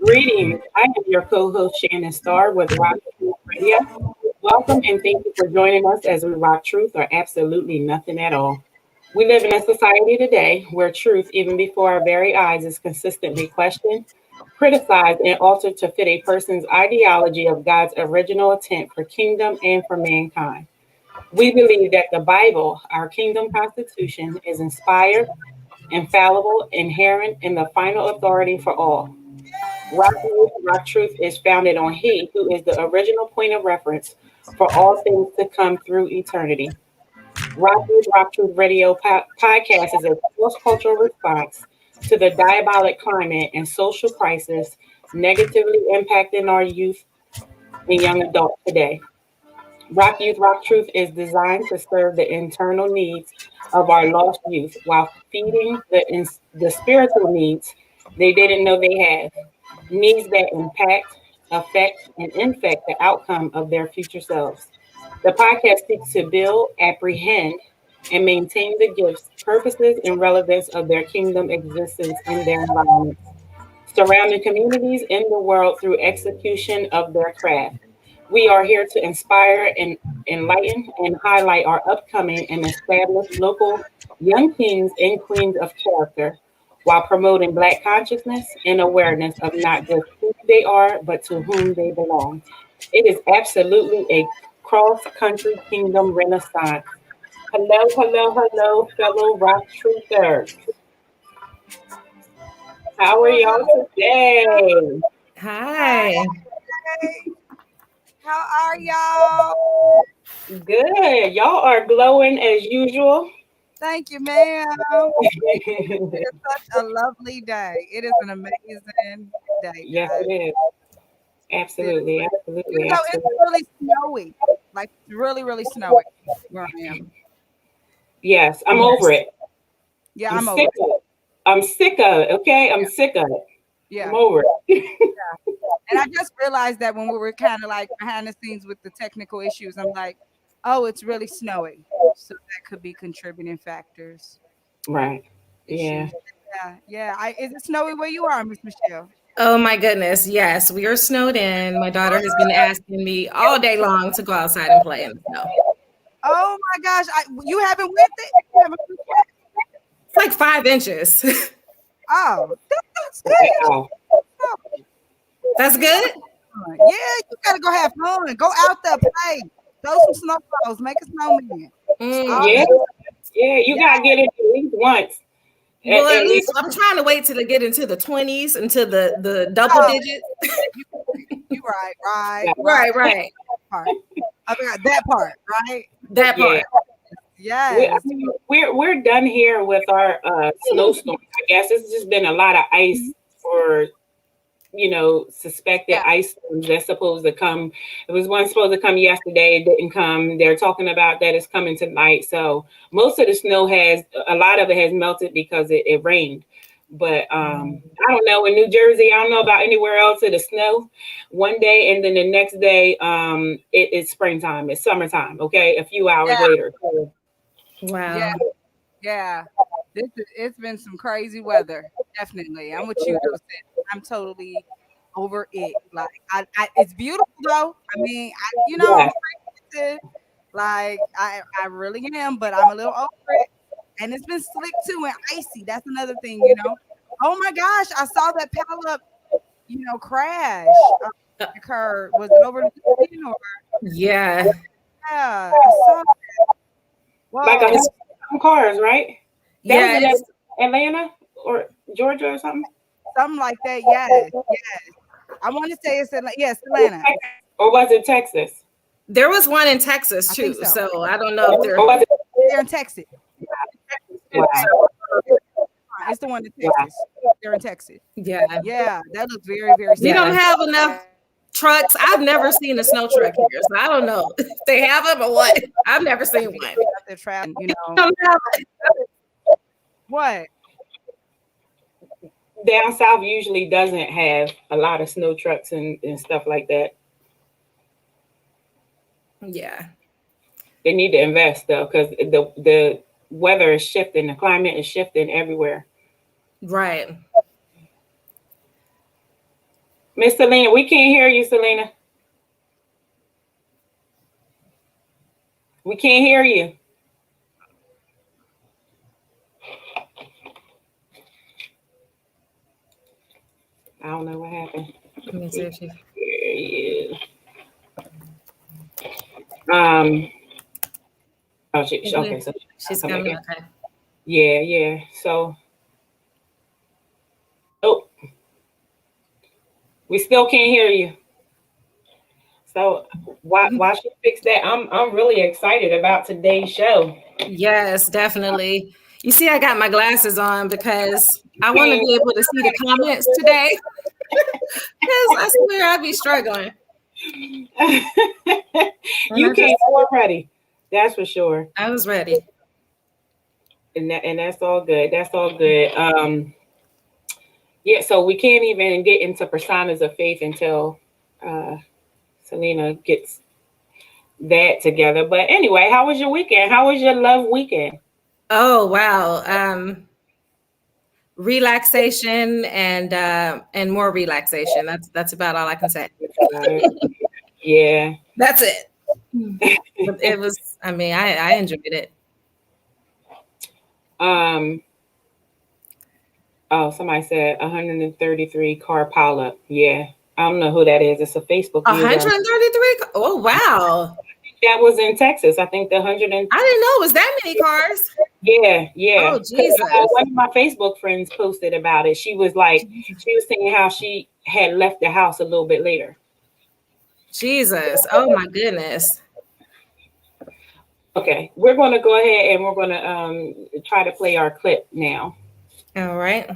Greetings. I am your co-host Shannon Starr with RockTruth Radio. Welcome and thank you for joining us as we rock truth or absolutely nothing at all. We live in a society today where truth, even before our very eyes, is consistently questioned, criticized, and altered to fit a person's ideology of God's original intent for kingdom and for mankind. We believe that the Bible, our kingdom constitution, is inspired, infallible, inherent, and the final authority for all. Rock Truth is founded on He, who is the original point of reference for all things to come through eternity. Rock Truth Radio podcast is a cross-cultural response to the diabolic climate and social crisis negatively impacting our youth and young adults today. Rock Truth is designed to serve the internal needs of our lost youth while feeding the spiritual needs they didn't know they had, needs that impact, affect, and infect the outcome of their future selves. The podcast seeks to build, apprehend, and maintain the gifts, purposes, and relevance of their kingdom existence in their environments, surrounding communities in the world through execution of their craft. We are here to inspire and enlighten and highlight our upcoming and established local young kings and queens of character while promoting Black consciousness and awareness of not just who they are, but to whom they belong. It is absolutely a cross-country kingdom renaissance. Hello, fellow rock truthers. How are y'all today? Hi. Hey, how are y'all? Good. Y'all are glowing as usual. Thank you, ma'am. It is such a lovely day. It is an amazing day, Yes, guys. it is. Absolutely, absolutely, It's absolutely. really snowy. Like it's really, really snowy where I am. Yes, I'm over it. Yeah, I'm I'm over sick it. of it. I'm sick of it. Okay, I'm sick of it. Yeah. I'm over it. And I just realized that when we were kind of like behind the scenes with the technical issues, I'm like, oh, it's really snowy. So that could be contributing factors, Right. Yeah. issues. Yeah. Is it snowy where you are, Miss Michelle? Oh my goodness. Yes, we are snowed in. My daughter has been asking me all day long to go outside and play in the snow. Oh my gosh, you haven't went there? You haven't went there? It's like 5 inches. Oh, that's good. Wow. That's good? Yeah, you gotta go have fun. Go out there, play. Throw some snowballs, make a snowman. All Yeah. that. Yeah. You gotta get it at least once. Well, at At least least. I'm trying to wait till they get into the 20s, into the double Oh, digits. you right. Right. Part. I forgot that part, right? That Yeah. part. Yes. We're done here with our snowstorm. I guess it's just been a lot of ice for suspected Yeah. ice storms that's supposed to come. It was one supposed to come yesterday. It didn't come. They're talking about that it's coming tonight. So most of the snow a lot of it has melted because it rained. But I don't know, in New Jersey, I don't know about anywhere else, it is snow one day and then the next day it's springtime, it's summertime, okay, a few hours Yeah. later. So, Wow. Yeah. It's been some crazy weather. Definitely. I'm with you, though. Sid. I'm totally over it. Like it's beautiful though. I mean, I'm yeah, appreciative. Like I really am, but I'm a little over it. And it's been slick too and icy. That's another thing. Oh my gosh, I saw that pileup, crash occurred. Was it over the weekend or Yeah. yeah? I saw that. like Whoa. some cars, right? That was Yeah, in it's Atlanta or Georgia or something. Something like that. Yes. I want to say it's Atlanta. Yes, Atlanta. Or was it Texas? there was one in Texas I think too. so. So I don't know if they're Or was it? They're in Texas. Wow. It's the one in Wow. Texas. They're in Texas. yeah. Yeah, that looks very, very We sad. don't have enough trucks. I've never seen a snow truck here, so I don't know if they have them or what. I've never seen one. They're trapping, you know. What? Down south usually doesn't have a lot of snow trucks and stuff like that. Yeah. They need to invest though, because the weather is shifting, the climate is shifting everywhere. Right. Miss Selena, we can't hear you, Selena. We can't hear you. I don't know what happened. Let me see if she... Oh, okay. So she's coming. Okay. Yeah. So, oh, we still can't hear you. So why she fix that? I'm really excited about today's show. Yes, definitely. You see, I got my glasses on because I want to be able to see the comments today. Because I swear I'd be struggling. You came already. That's for sure. I was ready. And that's all good. That's all good. Yeah, so we can't even get into personas of faith until Selena gets that together. But anyway, how was your weekend? How was your love weekend? Oh, wow. Relaxation and more relaxation. That's about all I can say. Yeah. That's it. It was, I mean, I enjoyed it. Oh, somebody said 133 car pileup. Yeah. I don't know who that is. It's a Facebook user. 133? Oh, wow. That was in Texas. I think the 100 I didn't know it was that many cars. Yeah. Oh, Jesus. One of my Facebook friends posted about it. She was saying how she had left the house a little bit later. Jesus. Oh, my goodness. Okay. We're going to go ahead and we're going to try to play our clip now. All right.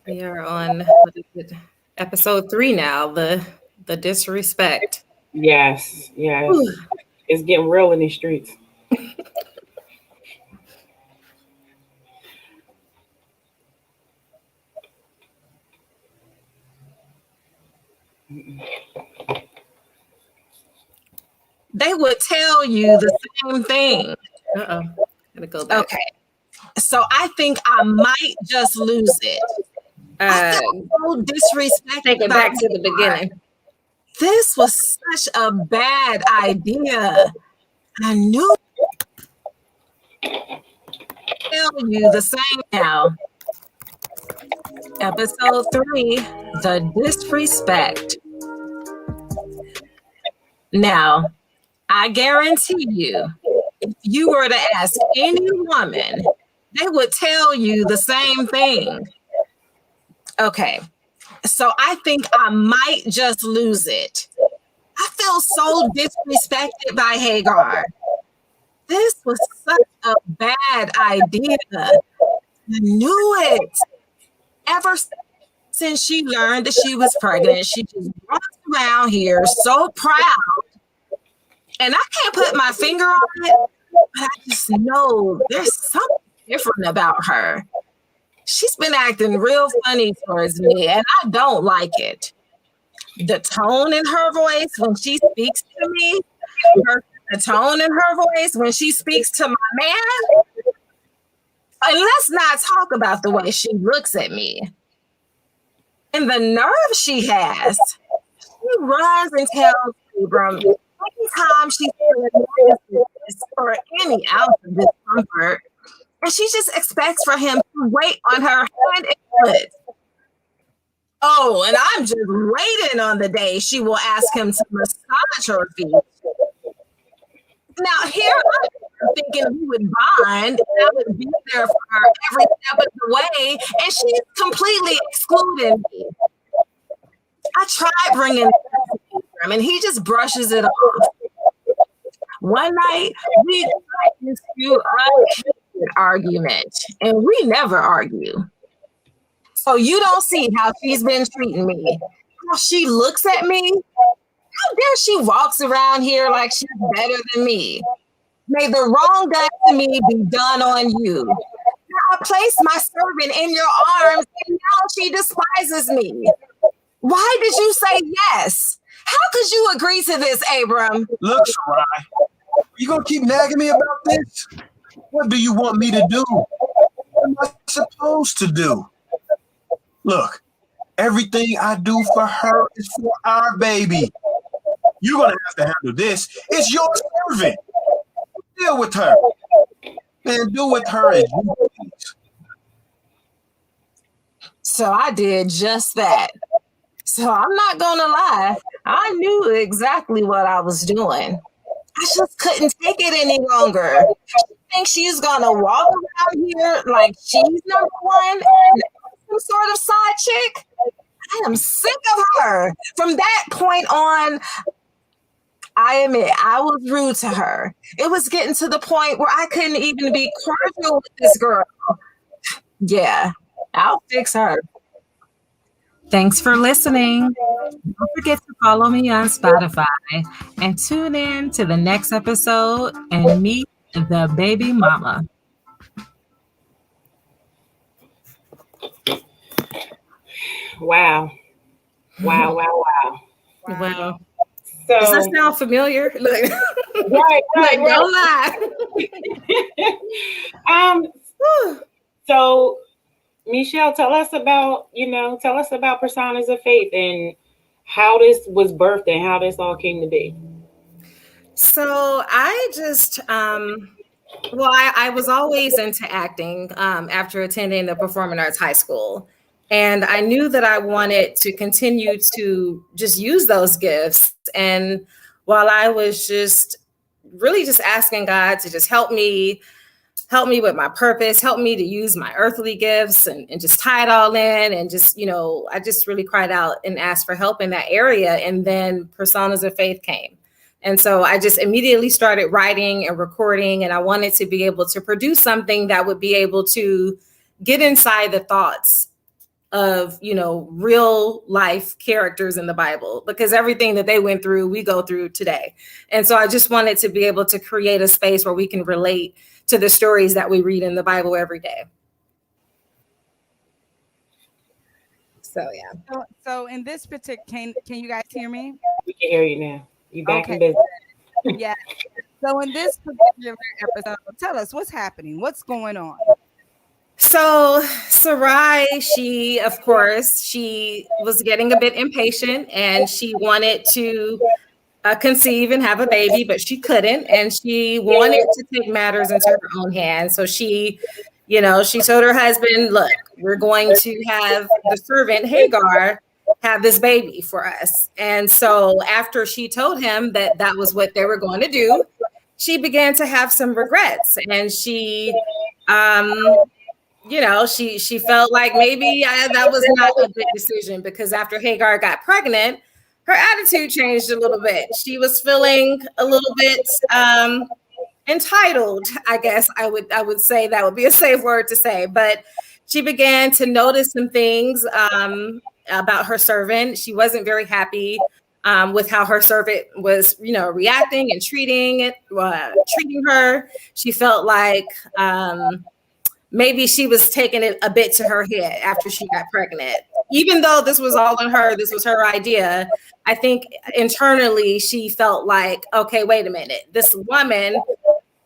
We are on episode 3 now, the disrespect. Yes. Ooh. It's getting real in these streets. They would tell you the same thing. Uh-oh. Gotta go back. Okay. So I think I might just lose it. I feel so disrespected. Take it back to the beginning. This was such a bad idea. I knew. Tell you the same now. Episode 3, the disrespect. Now, I guarantee you, if you were to ask any woman, they would tell you the same thing. Okay, so I think I might just lose it. I feel so disrespected by Hagar. This was such a bad idea. I knew it. Ever since she learned that she was pregnant, she just walks around here so proud. And I can't put my finger on it, but I just know there's something different about her. She's been acting real funny towards me, and I don't like it. The tone in her voice when she speaks to me, the tone in her voice when she speaks to my man, and let's not talk about the way she looks at me. And the nerve she has. She runs and tells Abram anytime she's feeling nervous or any ounce of discomfort, and she just expects for him to wait on her hand and foot. Oh, and I'm just waiting on the day she will ask him to massage her feet. Now, here I'm thinking we would bond, and I would be there for her every step of the way, and she's completely excluding me. I tried bringing it to him, and he just brushes it off. One night we got into a heated argument, and we never argue. So you don't see how she's been treating me. How she looks at me. How dare she walks around here like she's better than me. May the wrong done to me be done on you. I placed my servant in your arms, and now she despises me. Why did you say yes? How could you agree to this, Abram? Look, Sarai, you gonna keep nagging me about this? What do you want me to do? What am I supposed to do? Look, everything I do for her is for our baby. You're gonna have to handle this. It's your servant. Deal with her. And do with her as you please. So I did just that. So I'm not gonna lie. I knew exactly what I was doing. I just couldn't take it any longer. She thinks she's gonna walk around here like she's number one and some sort of side chick. I am sick of her. From that point on, I admit I was rude to her. It was getting to the point where I couldn't even be cordial with this girl. Yeah, I'll fix her. Thanks for listening. Don't forget to follow me on Spotify and tune in to the next episode and meet the baby mama. Wow. Well, So, does that sound familiar? Look, right. don't lie. So Michelle, tell us about Personas of Faith and how this was birthed and how this all came to be. So I just, I was always into acting after attending the performing arts high school. And I knew that I wanted to continue to just use those gifts. And while I was just really just asking God to just help me with my purpose, help me to use my earthly gifts and just tie it all in. And just, I just really cried out and asked for help in that area. And then Personas of Faith came. And so I just immediately started writing and recording, and I wanted to be able to produce something that would be able to get inside the thoughts of, real life characters in the Bible, because everything that they went through, we go through today. And so I just wanted to be able to create a space where we can relate to the stories that we read in the Bible every day. So, yeah. So in this particular, can you guys hear me? We can hear you now. You back in Okay. business. Yeah. So in this particular episode, tell us what's happening. What's going on? So Sarai, she was getting a bit impatient, and she wanted to conceive and have a baby, but she couldn't, and she wanted to take matters into her own hands. So she told her husband, look, we're going to have the servant Hagar have this baby for us. And so after she told him that that was what they were going to do, she began to have some regrets, and she she felt like maybe that was not a good decision, because after Hagar got pregnant, her attitude changed a little bit. She was feeling a little bit entitled, I guess I would say. That would be a safe word to say. But she began to notice some things about her servant. She wasn't very happy with how her servant was, reacting and treating her. She felt like maybe she was taking it a bit to her head after she got pregnant. Even though this was all on her, this was her idea, I think internally she felt like, okay, wait a minute. This woman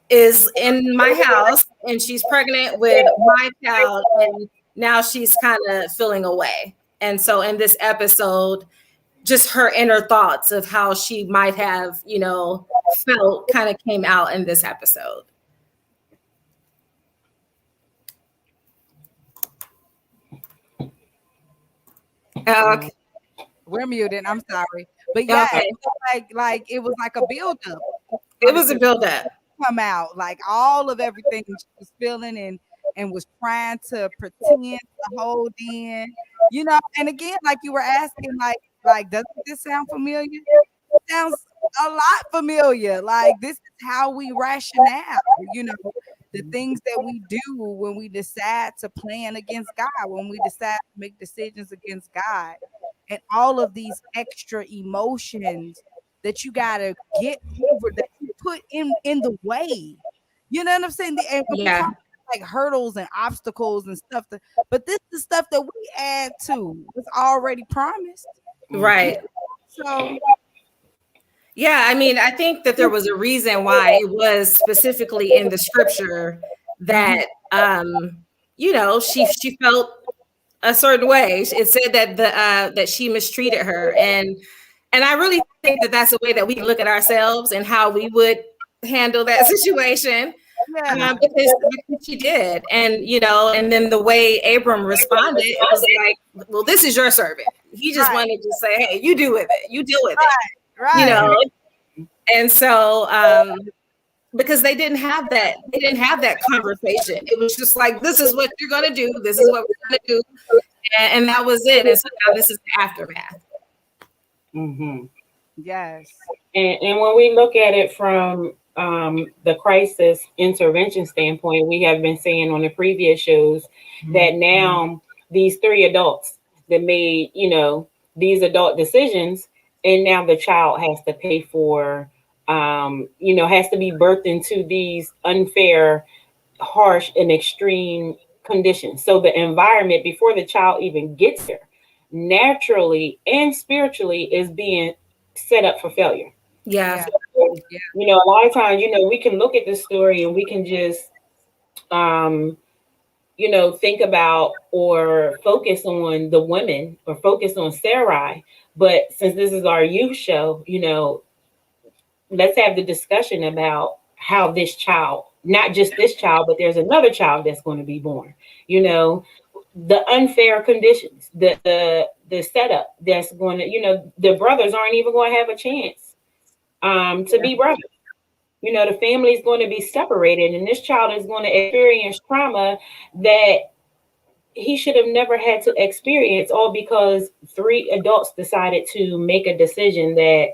is in my house and she's pregnant with my child, and now she's kind of feeling away. And so in this episode, just her inner thoughts of how she might have, felt kind of came out in this episode. Okay. We're muted. I'm sorry, but yeah, Okay. it was like it was like a buildup. It was a buildup. Come out like all of everything she was feeling and was trying to pretend to hold in, And again, like you were asking, like doesn't this sound familiar? It a lot familiar. Like this is how we rationale, you know, the things that we do when we decide to plan against God, when we decide to make decisions against God, and all of these extra emotions that you gotta get over that you put in the way. You know what I'm saying? And we Yeah. talk like hurdles and obstacles and stuff, but this is stuff that we add to what's already promised. Right. So Yeah, I mean, I think that there was a reason why it was specifically in the scripture that she felt a certain way. It said that that she mistreated her, and I really think that that's a way that we can look at ourselves and how we would handle that situation. yeah, Because she did, and then the way Abram responded, it was like, well, this is your servant. He just right, wanted to say, hey, you do with it, you deal with it, right. and so because they didn't have that conversation. It was just like, this is what you're gonna do, this is what we're gonna do, and that was it. And so now this is the aftermath. Mm-hmm. Yes. And when we look at it from the crisis intervention standpoint, we have been saying on the previous shows that now these three adults that made, these adult decisions, and now the child has to pay for, has to be birthed into these unfair, harsh, and extreme conditions. So the environment before the child even gets there, naturally and spiritually, is being set up for failure. Yeah. So, a lot of times, we can look at this story and we can just, think about or focus on the women or focus on Sarai. But since this is our youth show, let's have the discussion about how this child, not just this child, but there's another child that's going to be born, the unfair conditions, the setup that's going to, the brothers aren't even going to have a chance to be brothers. The family is going to be separated, and this child is going to experience trauma that he should have never had to experience, all because three adults decided to make a decision that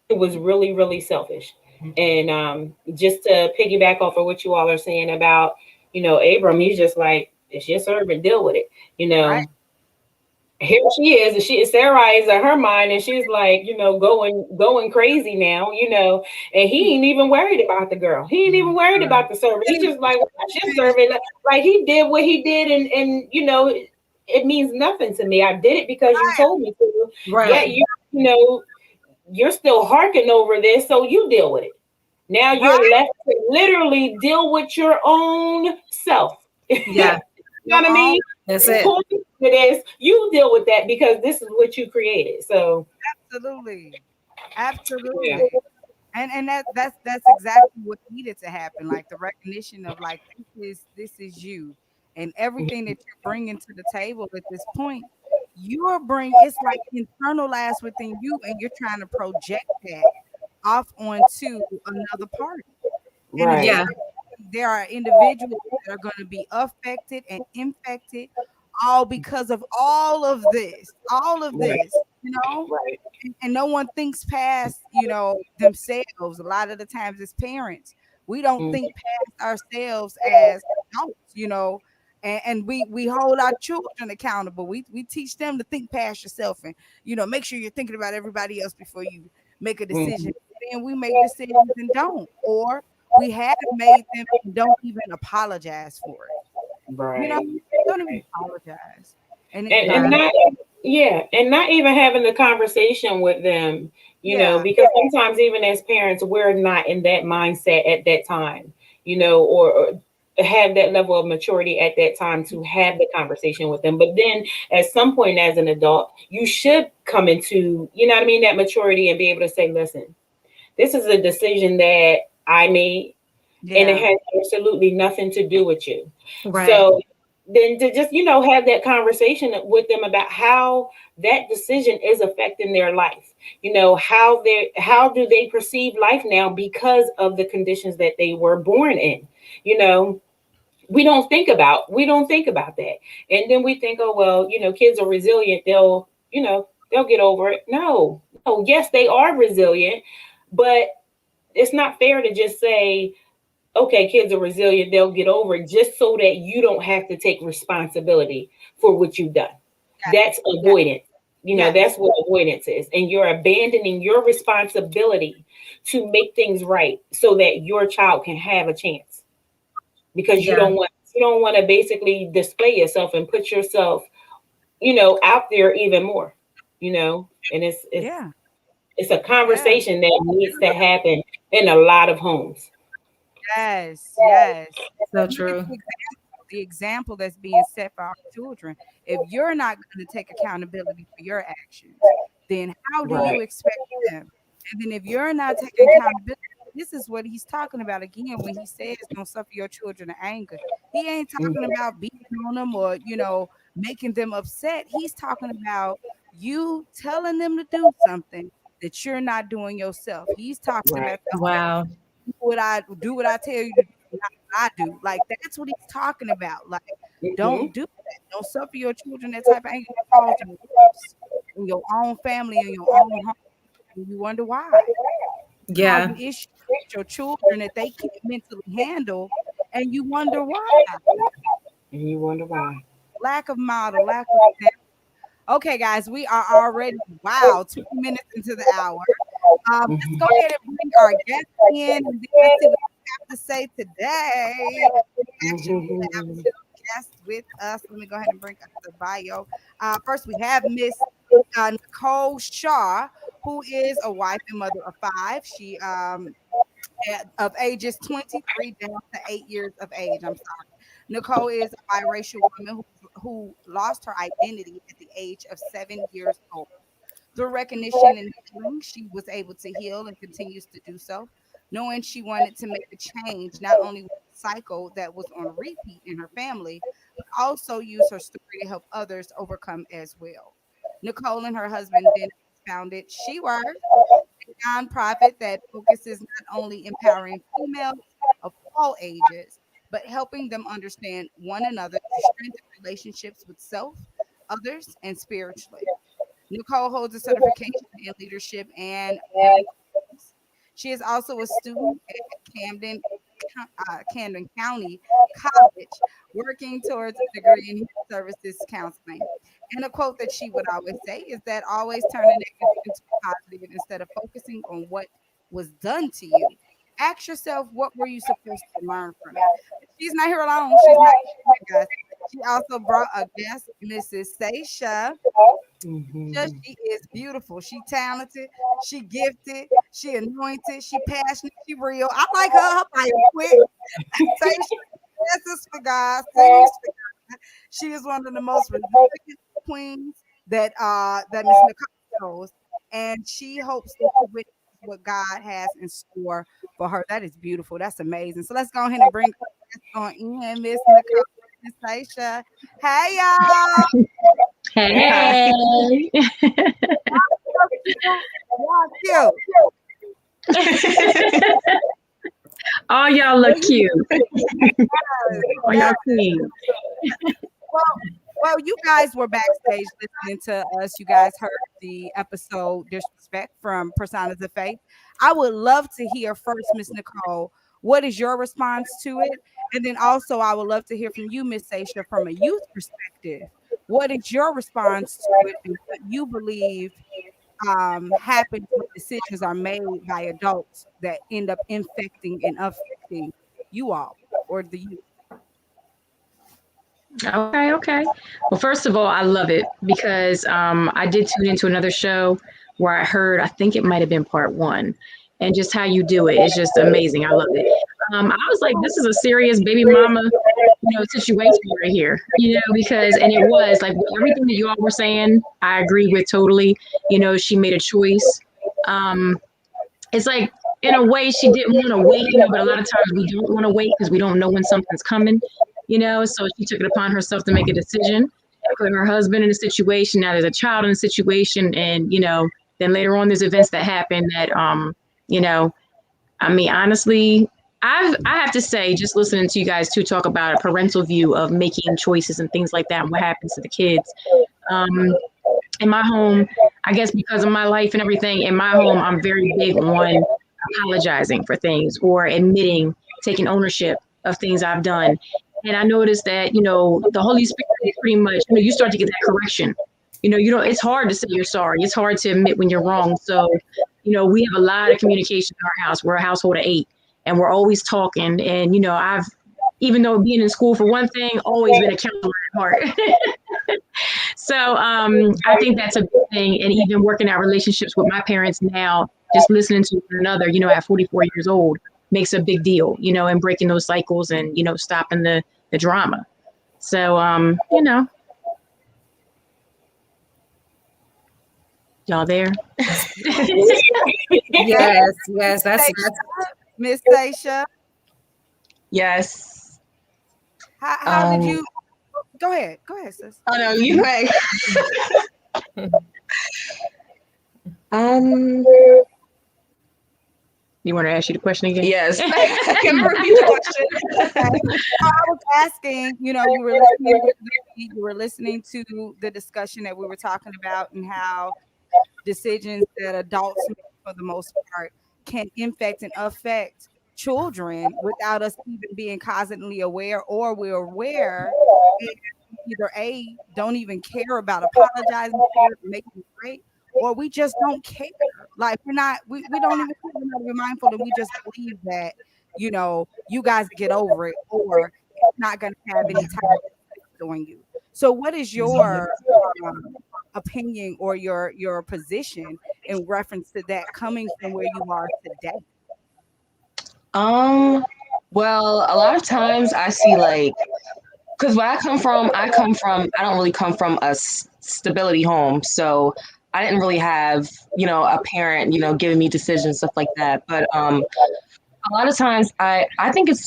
it was really, really selfish. And just to piggyback off of what you all are saying about, Abram, he's just like, it's your servant, deal with it. Right. Here she is, and Sarah is in her mind, and she's like, going crazy now, and he ain't even worried about the girl. He ain't even worried about the servant. He's just like, well, that's your servant. Like, he did what he did, and it means nothing to me. I did it because you told me to. Right. Yeah, you're still harking over this, so you deal with it. Now you're left to literally deal with your own self. Yeah. You know what I mean? That's it. It is. You deal with that because this is what you created. So Absolutely. yeah. And that's exactly what needed to happen. Like the recognition of like, this is you, and everything that you're bringing to the table at this point, it's like internalized within you, and you're trying to project that off onto another party. And Right. Yeah. there are individuals that are going to be affected and infected, all because of all of this, Right. Right. and no one thinks past, themselves. A lot of the times as parents, we don't think past ourselves as adults, and we hold our children accountable. We teach them to think past yourself and, make sure you're thinking about everybody else before you make a decision. And we make decisions and don't, or we have made them and don't even apologize for it. Right. Don't even apologize. And not even having the conversation with them, because sometimes even as parents, we're not in that mindset at that time, or have that level of maturity at that time to have the conversation with them. But then at some point as an adult, you should come into, that maturity and be able to say, listen, this is a decision that I made, and it has absolutely nothing to do with you. Right. So then to just, have that conversation with them about how that decision is affecting their life. How do they perceive life now because of the conditions that they were born in? We don't think about that. And then we think, oh, well, kids are resilient. They'll They'll get over it. No, no. Yes, they are resilient, but it's not fair to just say, okay, kids are resilient, they'll get over it, just so that you don't have to take responsibility for what you've done. Yes. That's avoidance. You know, Yes. that's what avoidance is. And you're abandoning your responsibility to make things right so that your child can have a chance. Because Yeah. you don't want to basically display yourself and put yourself, you know, out there even more, you know. And Yeah. it's a Yeah. conversation that needs to happen in a lot of homes. Yes. Yes. So Look at true. the example that's being set for our children. If you're not going to take accountability for your actions, then how do you Right. expect them? And then if you're not taking accountability, this is what he's talking about again when he says don't suffer your children to anger. He ain't talking Mhm. about beating on them or, making them upset. He's talking about you telling them to do something that you're not doing yourself. He's talking Right. about the Wow. what I tell you to do, not what I do. Like that's what he's talking about. Like, don't Mhm. do that. Don't suffer your children that type of anger that causes worse in your own family, in your own home. And you wonder why. Yeah. Causing issues with your children that they can't mentally handle, and you wonder why. And you wonder why. Lack of model, lack of example. Okay, guys, we are already 20 minutes into the hour. Let's go Mhm. ahead and bring our guest in, and then let's see what they have to say today. We actually have Mhm. two guests with us. Let me go ahead and bring up the bio. First, we have Miss Nicole Shaw, who is a wife and mother of five. She of ages 23 down to 8 years of age. I'm sorry. Nicole is a biracial woman who lost her identity at the age of 7 years old. Through recognition and healing, she was able to heal and continues to do so, knowing she wanted to make a change not only with the cycle that was on repeat in her family, but also use her story to help others overcome as well. Nicole and her husband then founded She Works, a nonprofit that focuses not only empowering females of all ages, but helping them understand one another to strengthen relationships with self, others, and spiritually. Nicole holds a certification in leadership and biblical studies. She is also a student at Camden County College, working towards a degree in human services counseling. And a quote that she would always say is that always turn a negative into a positive instead of focusing on what was done to you. Ask yourself, what were you supposed to learn from it? She's not here alone. She's not here, guys. She also brought a guest, Mrs. Saysha. Mhm. She is beautiful. She talented. She gifted. She anointed. She passionate. She real. I like her. Her bio quick. Say she dances for God. Sings for God. She is one of the most resilient queens that Miss Nicole knows, and she hopes that you witness what God has in store for her. That is beautiful. That's amazing. So let's go ahead and bring on in Miss Nicole, Miss Saysha. Hey y'all. Hey. Hey. Y'all cute. All y'all look cute. Yes, All yes. y'all cute. Well, well, you guys were backstage listening to us. You guys heard the episode Disrespect from Personas of Faith. I would love to hear first, Miss Nicole, what is your response to it? And then also, I would love to hear from you, Miss Saysha, from a youth perspective. What is your response to it and what you believe happens when decisions are made by adults that end up infecting and affecting you all or the youth? Okay, okay. Well, first of all, I love it because I did tune into another show where I heard, I think it might have been part one, and just how you do it. It's just amazing. I love it. I was like, this is a serious baby mama, situation right here, because, and it was like everything that you all were saying, I agree with totally. She made a choice. Um, it's like, in a way, she didn't want to wait, but a lot of times we don't want to wait because we don't know when something's coming, so she took it upon herself to make a decision, put her husband in a situation. Now there's a child in a situation, and then later on there's events that happen that you know I mean, honestly, I have to say, just listening to you guys too talk about a parental view of making choices and things like that and what happens to the kids. In my home, I guess because of my life and everything in my home, I'm very big on apologizing for things or admitting, taking ownership of things I've done. And I noticed that, the Holy Spirit is pretty much, you start to get that correction. It's hard to say you're sorry. It's hard to admit when you're wrong. So, we have a lot of communication in our house. We're a household of 8 and we're always talking. And, I've, even though being in school for one thing, always been a counselor at heart. So I think that's a big thing. And even working out relationships with my parents now, just listening to one another, at 44 years old, makes a big deal, and breaking those cycles and, stopping the drama. So, y'all there? Yes, that's Miss Saysha. Yes. How did you? Go ahead, sis. Oh no, you right. You want to ask you the question again? Yes. Can you repeat the question? Okay. I was asking, you were listening to the discussion that we were talking about and how decisions that adults make for the most part can infect and affect children without us even being constantly aware, or we're aware and either A, don't even care about apologizing for it, making it right, or we just don't care. Like we don't even care, we're not even mindful, and we just believe that, you guys get over it, or it's not going to have any type of effect on you. So what is your opinion or your position in reference to that coming from where you are today? Well, a lot of times I see because where I come from, I don't really come from a stability home. So I didn't really have, a parent, giving me decisions, stuff like that. But a lot of times I think it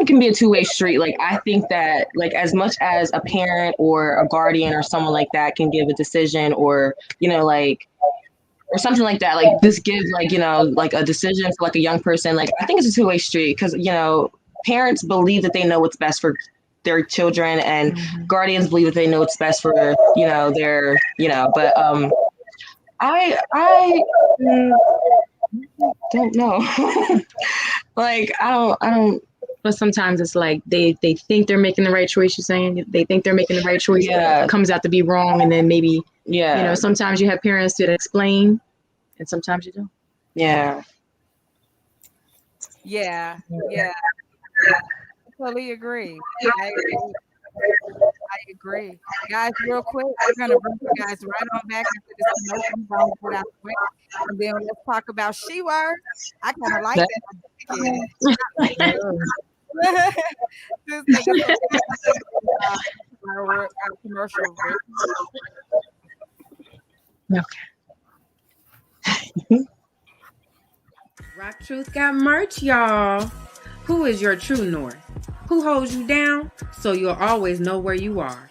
can be a two-way street. Like, I think that, as much as a parent or a guardian or someone like that can give a decision or, or something like that, just give, a decision for, a young person. I think it's a two-way street because, parents believe that they know what's best for their children and guardians believe that they know what's best for, their, but I don't know. I don't. But sometimes it's they think they're making the right choice. You're saying they think they're making the right choice. Yeah. It comes out to be wrong, and then maybe sometimes you have parents that explain, and sometimes you don't. Yeah. Yeah. Totally agree. I agree. Guys, real quick, we're gonna bring you guys right on back after this promotion, and then let's talk about she-word. I kind of like that. Our commercial break. Okay. RockTruth got merch, y'all. Who is your true north? Who holds you down so you'll always know where you are?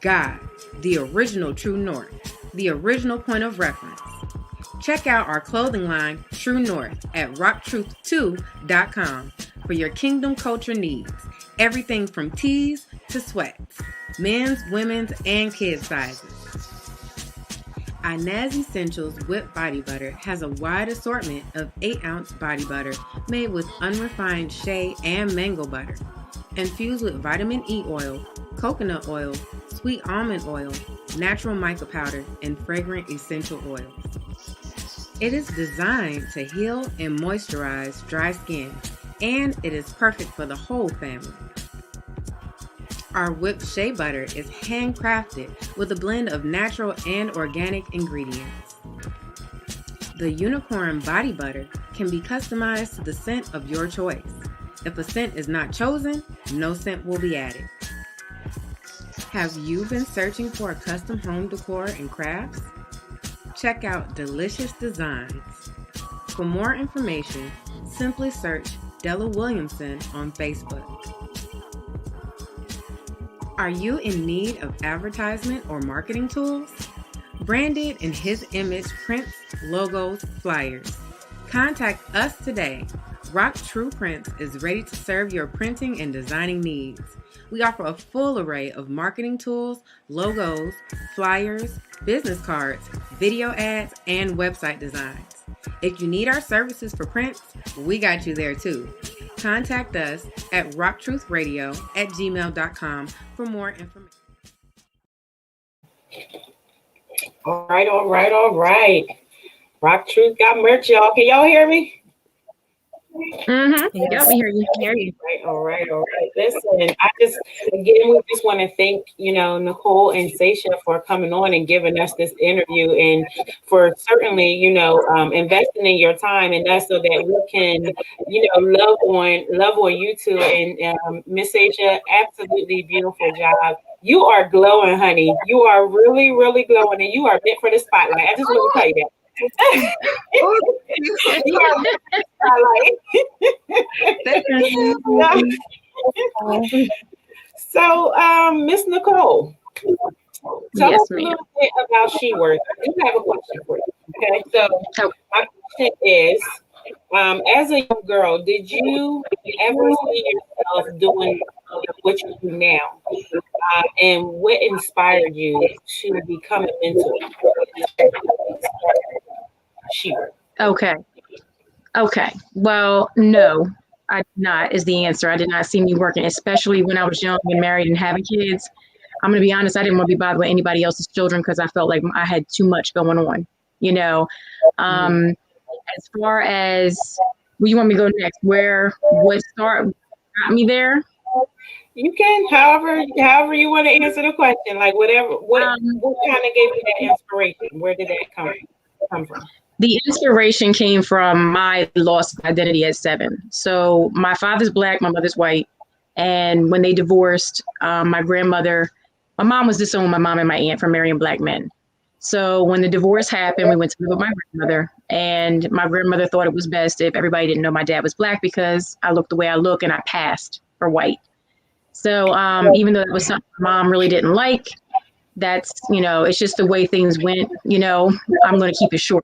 God, the original true north, the original point of reference. Check out our clothing line, True North, at RockTruth2.com for your kingdom culture needs. Everything from tees to sweats, men's, women's, and kids' sizes. Inaz Essentials Whipped Body Butter has a wide assortment of 8-ounce body butter made with unrefined shea and mango butter, infused with vitamin E oil, coconut oil, sweet almond oil, natural mica powder, and fragrant essential oils. It is designed to heal and moisturize dry skin, and it is perfect for the whole family. Our whipped shea butter is handcrafted with a blend of natural and organic ingredients. The unicorn body butter can be customized to the scent of your choice. If a scent is not chosen, no scent will be added. Have you been searching for a custom home decor and crafts? Check out Delicious Designs. For more information, simply search Della Williamson on Facebook. Are you in need of advertisement or marketing tools? Branded in his image prints, logos, flyers. Contact us today RockTruth Prints is ready to serve your printing and designing needs. We offer a full array of marketing tools, logos, flyers, business cards, video ads, and website designs. If you need our services for prints, we got you there too. Contact us at rocktruthradio@gmail.com for more information. All right. RockTruth got merch, y'all. Can y'all hear me? Mm-hmm. Yes. Yep, we hear you. Hear you. All right. Listen, we just want to thank, Nicole and Saysha for coming on and giving us this interview, and for certainly, investing in your time and us so that we can, love on you two. And Miss Saysha, absolutely beautiful job. You are glowing, honey. You are really, really glowing, and you are meant for the spotlight. I just want to tell you that. You are meant for the spotlight. So, Miss Nicole, tell us a little bit about SheWorth. I do have a question for you. Okay, so my question is, as a young girl, did you ever see yourself doing what you do now? And what inspired you to become a mentor? SheWorth. Okay. Well, no, I did not is the answer. I did not see me working, especially when I was young and married and having kids. I'm going to be honest, I didn't want to be bothered with anybody else's children because I felt like I had too much going on, As far as where you want me to go next, what got me there? You can, however you want to answer the question, like what kind of gave you that inspiration? Where did that come from? The inspiration came from my lost identity at 7. So my father's Black, my mother's white. And when they divorced, my mom was disowned, my mom and my aunt, for marrying Black men. So when the divorce happened, we went to live with my grandmother. And my grandmother thought it was best if everybody didn't know my dad was Black because I looked the way I look and I passed for white. So even though it was something my mom really didn't like, that's, it's just the way things went, I'm going to keep it short.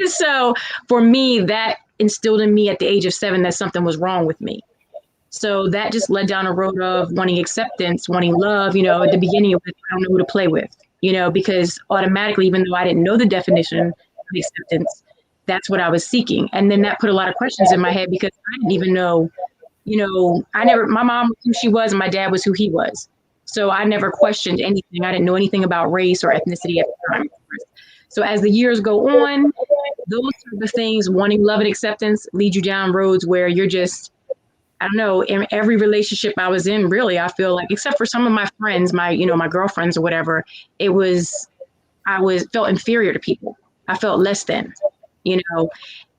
So for me, that instilled in me at the age of 7 that something was wrong with me. So that just led down a road of wanting acceptance, wanting love, at the beginning of it, I don't know who to play with, because automatically, even though I didn't know the definition of acceptance, that's what I was seeking. And then that put a lot of questions in my head because I didn't even know, my mom was who she was and my dad was who he was. So I never questioned anything. I didn't know anything about race or ethnicity at the time. So as the years go on, those sort of things, wanting love and acceptance, lead you down roads where you're just, I don't know, in every relationship I was in, really, I feel like, except for some of my friends, my girlfriends or whatever, felt inferior to people. I felt less than,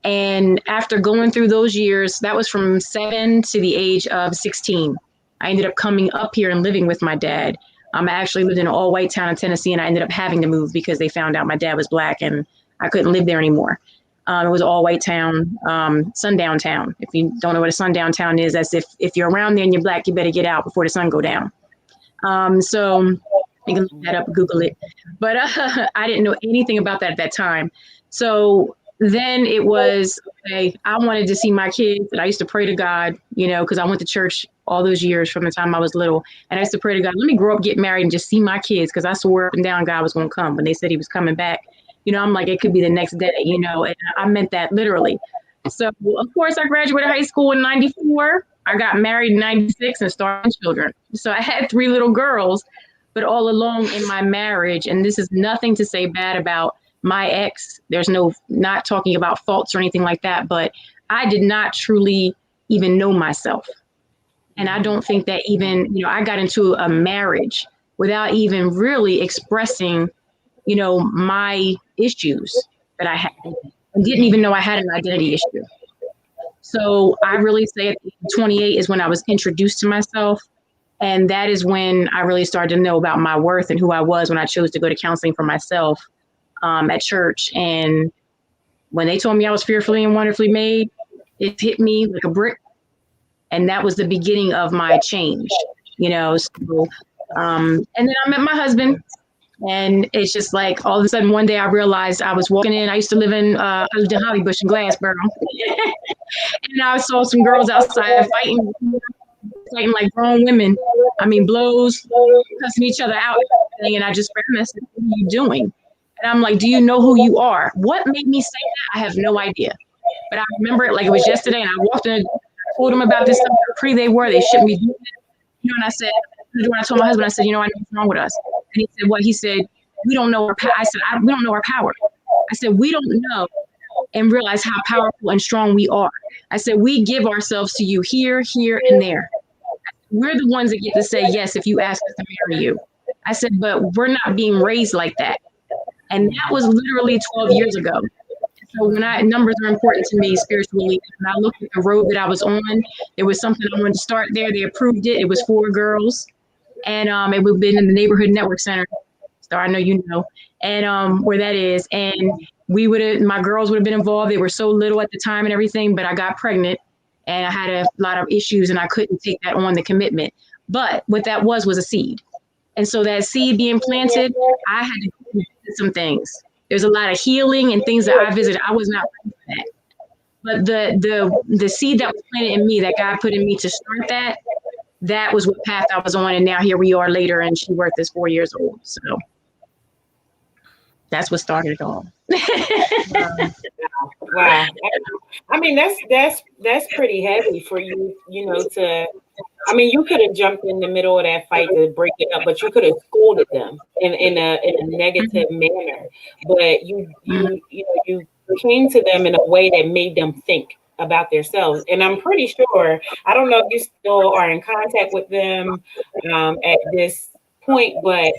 and after going through those years, that was from 7 to the age of 16. I ended up coming up here and living with my dad. I actually lived in an all-white town in Tennessee, and I ended up having to move because they found out my dad was Black and I couldn't live there anymore. It was an all-white town, sundown town. If you don't know what a sundown town is, that's if you're around there and you're Black, you better get out before the sun go down. So you can look that up, Google it. But I didn't know anything about that at that time. So then it was, okay, I wanted to see my kids, and I used to pray to God, because I went to church all those years from the time I was little. And I used to pray to God, let me grow up, get married, and just see my kids, because I swore up and down God was going to come. When they said he was coming back, I'm like, it could be the next day, and I meant that literally. So, of course, I graduated high school in 94. I got married in 96 and started children. So I had 3 little girls, but all along in my marriage, and this is nothing to say bad about my ex. There's not talking about faults or anything like that, but I did not truly even know myself. And I don't think that even, I got into a marriage without even really expressing, my issues that I had, and didn't even know I had an identity issue. So I really say at 28 is when I was introduced to myself. And that is when I really started to know about my worth and who I was, when I chose to go to counseling for myself at church. And when they told me I was fearfully and wonderfully made, it hit me like a brick. And that was the beginning of my change, So, and then I met my husband, and it's just like all of a sudden one day I realized I was walking in. I used to live in Hollybush in Glassboro. And I saw some girls outside fighting like grown women. I mean, blows, cussing each other out. And I just grabbed them and said, what are you doing? And I'm like, do you know who you are? What made me say that? I have no idea. But I remember it like it was yesterday. And I walked in and told them about this stuff, how pretty they were. They shouldn't be doing it. You know, and I said, when I told my husband, I said, you know, I know what's wrong with us. And he said, what? He said, we don't know our power. I said, we don't know our power. I said, we don't know and realize how powerful and strong we are. I said, we give ourselves to you here, here, and there. We're the ones that get to say yes if you ask us to marry you. I said, but we're not being raised like that. And that was literally 12 years ago. So numbers are important to me spiritually. And I looked at the road that I was on. There was something I wanted to start there. They approved it. It was 4 girls. And it would have been in the Neighborhood Network Center. So I know you know. And where that is. And my girls would have been involved. They were so little at the time and everything, but I got pregnant. And I had a lot of issues and I couldn't take that on, the commitment. But what that was a seed. And so that seed being planted, I had to do some things. There's a lot of healing and things that I visited. I was not ready for that. But the seed that was planted in me, that God put in me to start that was what path I was on. And now here we are later and she worth is 4 years old. So that's what started it all. Wow. I mean, that's pretty heavy for you, you know, I mean, you could have jumped in the middle of that fight to break it up, but you could have scolded them in a negative manner. But you came to them in a way that made them think about themselves. And I'm pretty sure, I don't know if you still are in contact with them at this point, but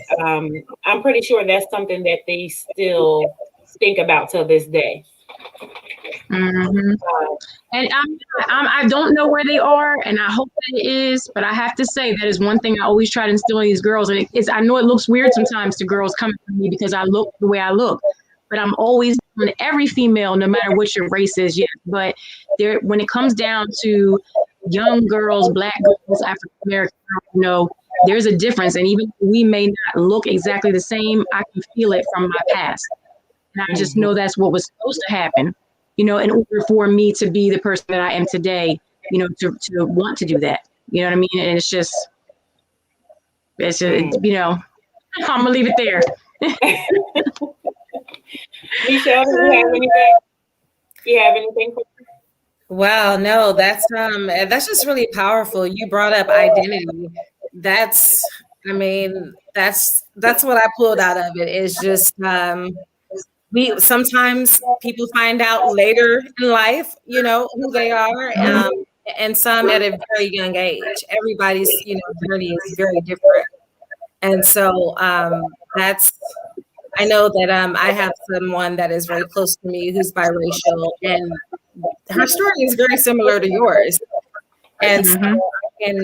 I'm pretty sure that's something that they still think about till this day. Mm-hmm. And I don't know where they are, and I hope that it is, but I have to say that is one thing I always try to instill in these girls. And I know it looks weird sometimes to girls coming to me because I look the way I look, but I'm always on every female, no matter what your race is, yes. But when it comes down to young girls, Black girls, African American girls, you know, there's a difference. And even if we may not look exactly the same, I can feel it from my past. And I just know that's what was supposed to happen, you know, in order for me to be the person that I am today, you know, to want to do that. You know what I mean? And it's just you know, I'm going to leave it there. Michelle, do you have anything? Do you have anything? Wow, no, that's just really powerful. You brought up identity. That's what I pulled out of it. Is just sometimes people find out later in life, you know, who they are, and some at a very young age. Everybody's, you know, journey is very different, and so I know that I have someone that is very close to me who's biracial, and her story is very similar to yours, and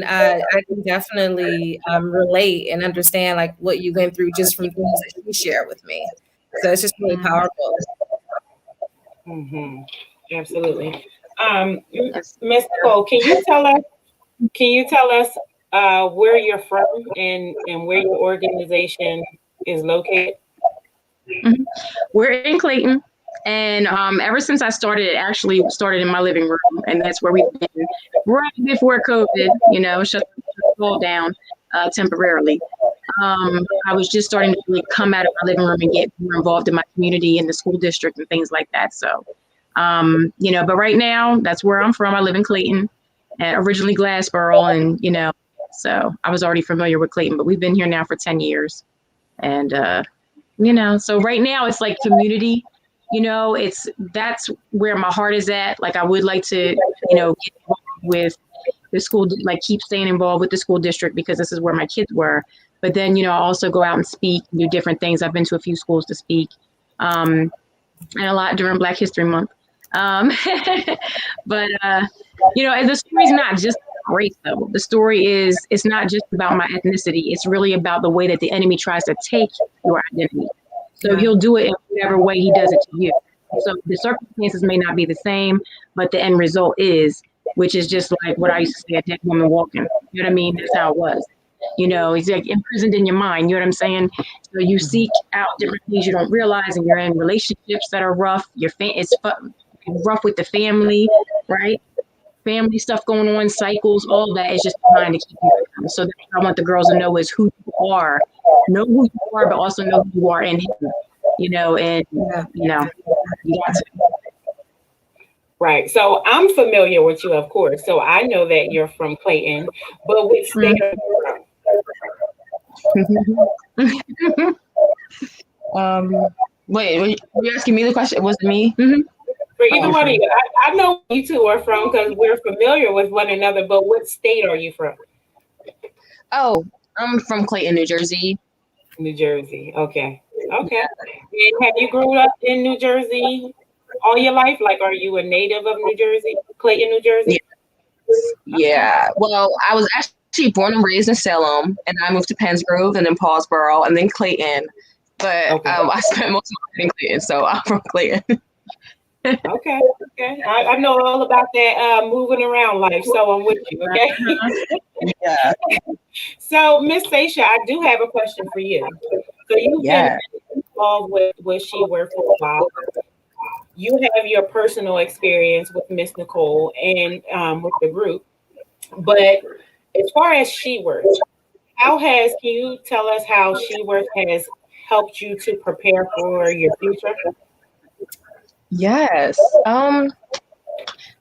I can definitely relate and understand like what you went through just from things that you share with me. So it's just really powerful. Mm-hmm. Absolutely. Miss Nicole, can you tell us where you're from and where your organization is located? Mm-hmm. We're in Clayton, and ever since I started, it actually started in my living room, and that's where we've been right before COVID, you know, shut the all down temporarily. I was just starting to really come out of my living room and get more involved in my community and the school district and things like that. So, you know, but right now that's where I'm from. I live in Clayton, originally Glassboro, and, you know, so I was already familiar with Clayton, but we've been here now for 10 years. And, you know, so right now it's like community, you know, that's where my heart is at. Like I would like to, you know, get involved with the school, like keep staying involved with the school district because this is where my kids were. But then, you know, I also go out and speak, and do different things. I've been to a few schools to speak, and a lot during Black History Month. But, you know, the story's not just race, though. The story is, it's not just about my ethnicity. It's really about the way that the enemy tries to take your identity. So he'll do it in whatever way he does it to you. So the circumstances may not be the same, but the end result is, which is just like what I used to say, a dead woman walking. You know what I mean? That's how it was. You know, it's like imprisoned in your mind. You know what I'm saying? So you seek out different things you don't realize, and you're in relationships that are rough. It's rough with the family. right? Family stuff going on, cycles, all that is just trying to keep you around. So that's what I want the girls to know is who you are. Know who you are, but also know who you are in him. You know, and you know, you got to. Right. So I'm familiar with you, of course. So I know that you're from Clayton, but which state are you from? Wait, were you asking me the question? Was it me? For either one of you, I know where you two are from because we're familiar with one another, but what state are you from? Oh, I'm from Clayton, New Jersey. New Jersey. Okay. Okay. And have you grown up in New Jersey all your life? Like, are you a native of New Jersey, Clayton, New Jersey? Yeah. Well, I was actually born and raised in Salem, and I moved to Pennsgrove, and then Paulsboro, and then Clayton. But I spent most of my life in Clayton, so I'm from Clayton. Okay. I know all about that moving around life, so I'm with you. Okay. Yeah. So, Miss Saysha, I do have a question for you. So you've been involved with She Worth for a while. You have your personal experience with Miss Nicole and with the group. But as far as She Worth, can you tell us how She Worth has helped you to prepare for your future? Yes.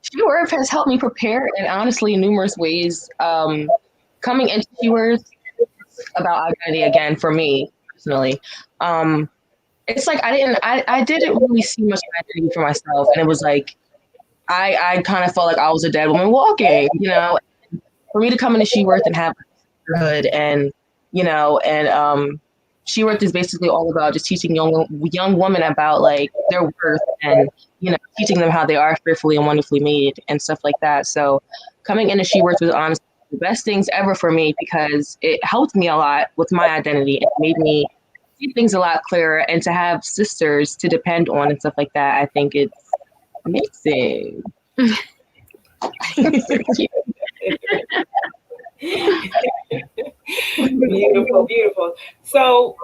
She Worth has helped me prepare in honestly numerous ways. Coming into She Worth about identity again for me personally. It's like I didn't really see much identity for myself, and it was like I kind of felt like I was a dead woman walking, you know. For me to come into She Worth and have sisterhood, and you know, and She Worth is basically all about just teaching young women about like their worth, and you know, teaching them how they are fearfully and wonderfully made and stuff like that. So coming into She Worth was honestly the best things ever for me because it helped me a lot with my identity and made me see things a lot clearer, and to have sisters to depend on and stuff like that, I think it's amazing. Beautiful. So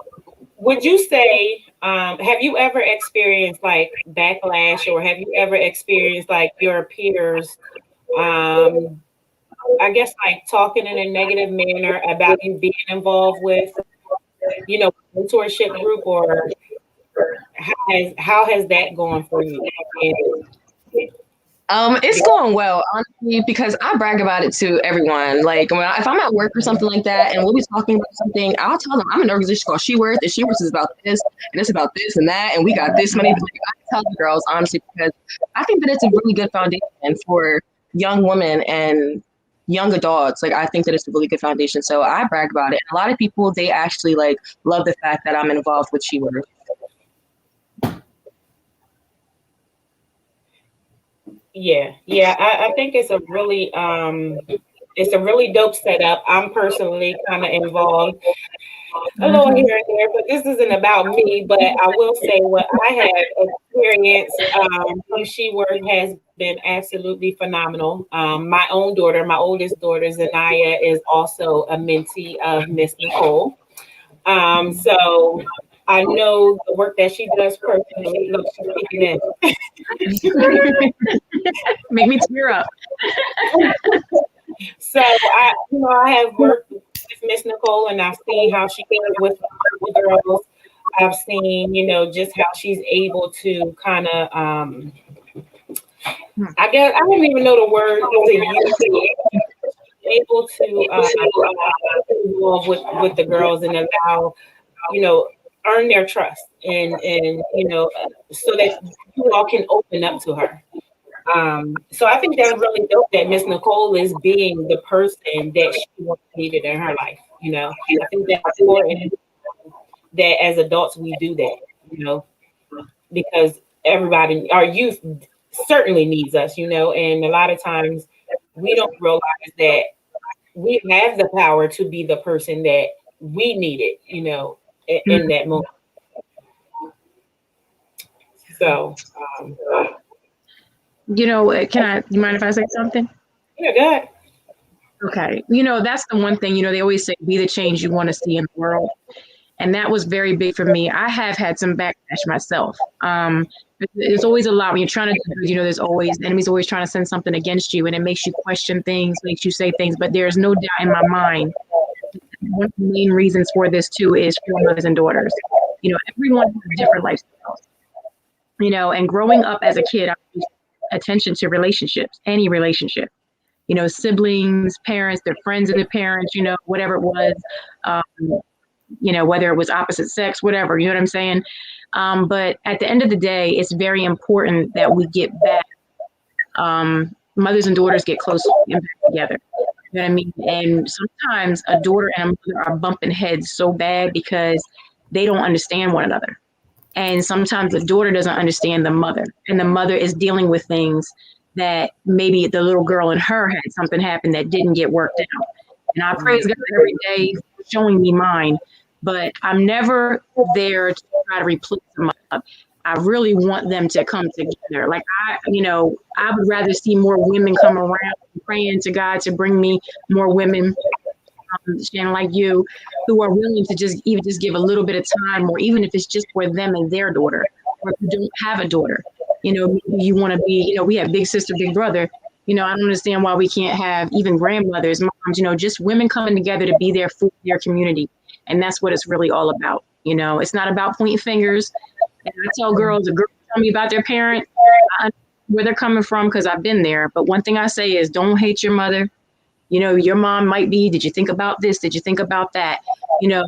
would you say, have you ever experienced like backlash, or have you ever experienced like your peers, I guess like talking in a negative manner about you being involved with, you know, mentorship group, or how has that gone for you? It's going well, honestly, because I brag about it to everyone. Like if I'm at work or something like that, and we'll be talking about something, I'll tell them I'm in an organization called She Worth, and She Worth is about this, and it's about this and that, and we got this many. Like, I tell the girls honestly because I think that it's a really good foundation for young women and young adults. Like I think that it's a really good foundation, so I brag about it. And a lot of people, they actually like love the fact that I'm involved with She Worth. Yeah, I think it's a really dope setup. I'm personally kind of involved a little here and there, but this isn't about me. But I will say what I have experienced from She Worth has been absolutely phenomenal. My own daughter, my oldest daughter, Zanaya, is also a mentee of Miss Nicole. So I know the work that she does personally. Look, she's speaking in. Make me tear up. So I have worked with Miss Nicole, and I've seen how she does with the girls. I've seen, just how she's able to kind of, I guess I don't even know the word to use. Able to involve with the girls and allow, earn their trust, and so that you all can open up to her. So I think that's really dope that Miss Nicole is being the person that she needed in her life. I think that's important that as adults we do that, because everybody, our youth certainly needs us, and a lot of times we don't realize that we have the power to be the person that we needed, in that moment. So, you mind if I say something? Yeah, go ahead. Okay. That's the one thing, they always say, be the change you want to see in the world. And that was very big for me. I have had some backlash myself. There's always a lot when you're trying to do good, you know, there's always enemies always trying to send something against you, and it makes you question things, makes you say things. But there's no doubt in my mind, one of the main reasons for this too is for mothers and daughters. You know, everyone has different lifestyles. You know, and growing up as a kid, I paid attention to relationships, any relationship. You know, siblings, parents, their friends and their parents, you know, whatever it was, you know, whether it was opposite sex, whatever, you know what I'm saying? But at the end of the day, it's very important that we get back, mothers and daughters get close and back together. You know what I mean? And sometimes a daughter and a mother are bumping heads so bad because they don't understand one another. And sometimes the daughter doesn't understand the mother, and the mother is dealing with things that maybe the little girl in her had something happen that didn't get worked out. And I praise God every day for showing me mine, but I'm never there to try to replace them up. I really want them to come together. Like I would rather see more women come around praying to God to bring me more women, Shannon, like you, who are willing to just give a little bit of time, or even if it's just for them and their daughter, or if you don't have a daughter, you know, you want to be, you know, we have big sister, big brother. You know, I don't understand why we can't have even grandmothers, moms, you know, just women coming together to be there for their community. And that's what it's really all about. You know, it's not about pointing fingers. And I tell girls, a girl tell me about their parent, where they're coming from, because I've been there. But one thing I say is don't hate your mother. You know, your mom might be, did you think about this? Did you think about that? You know,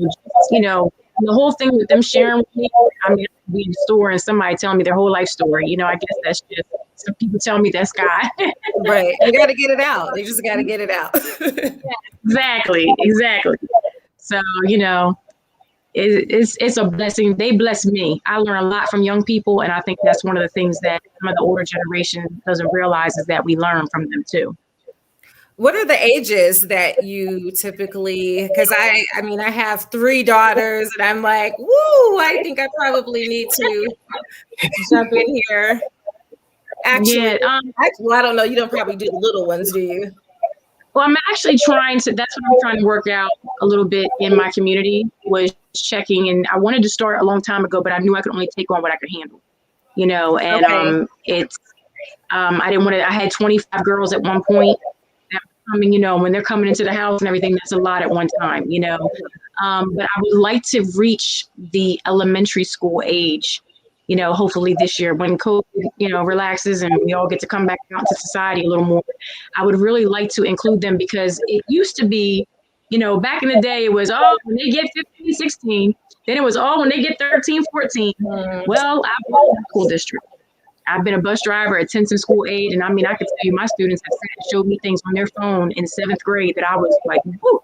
the whole thing with them sharing with me, I mean, I'd be in the store and somebody telling me their whole life story. You know, I guess that's just, some people tell me that's God. Right. You got to get it out. You just got to get it out. Exactly. So, you know, it's a blessing. They bless me. I learn a lot from young people. And I think that's one of the things that some of the older generation doesn't realize is that we learn from them too. What are the ages that you typically, because I mean, I have 3 daughters and I'm like, woo, I think I probably need to jump in here. Actually, well, I don't know. You don't probably do the little ones, do you? Well, I'm actually that's what I'm trying to work out a little bit in my community, was checking. And I wanted to start a long time ago, but I knew I could only take on what I could handle, you know, and I didn't want to, I had 25 girls at one point. I mean, you know, when they're coming into the house and everything, that's a lot at one time, you know. But I would like to reach the elementary school age, you know, hopefully this year when COVID, you know, relaxes and we all get to come back out into society a little more. I would really like to include them, because it used to be, you know, back in the day, it was, oh, when they get 15, 16, then it was, oh, when they get 13, 14. Well, I've been in the school district. I've been a bus driver at Tenson School 8, and I mean, I could tell you my students have showed me things on their phone in 7th grade that I was like, whoo.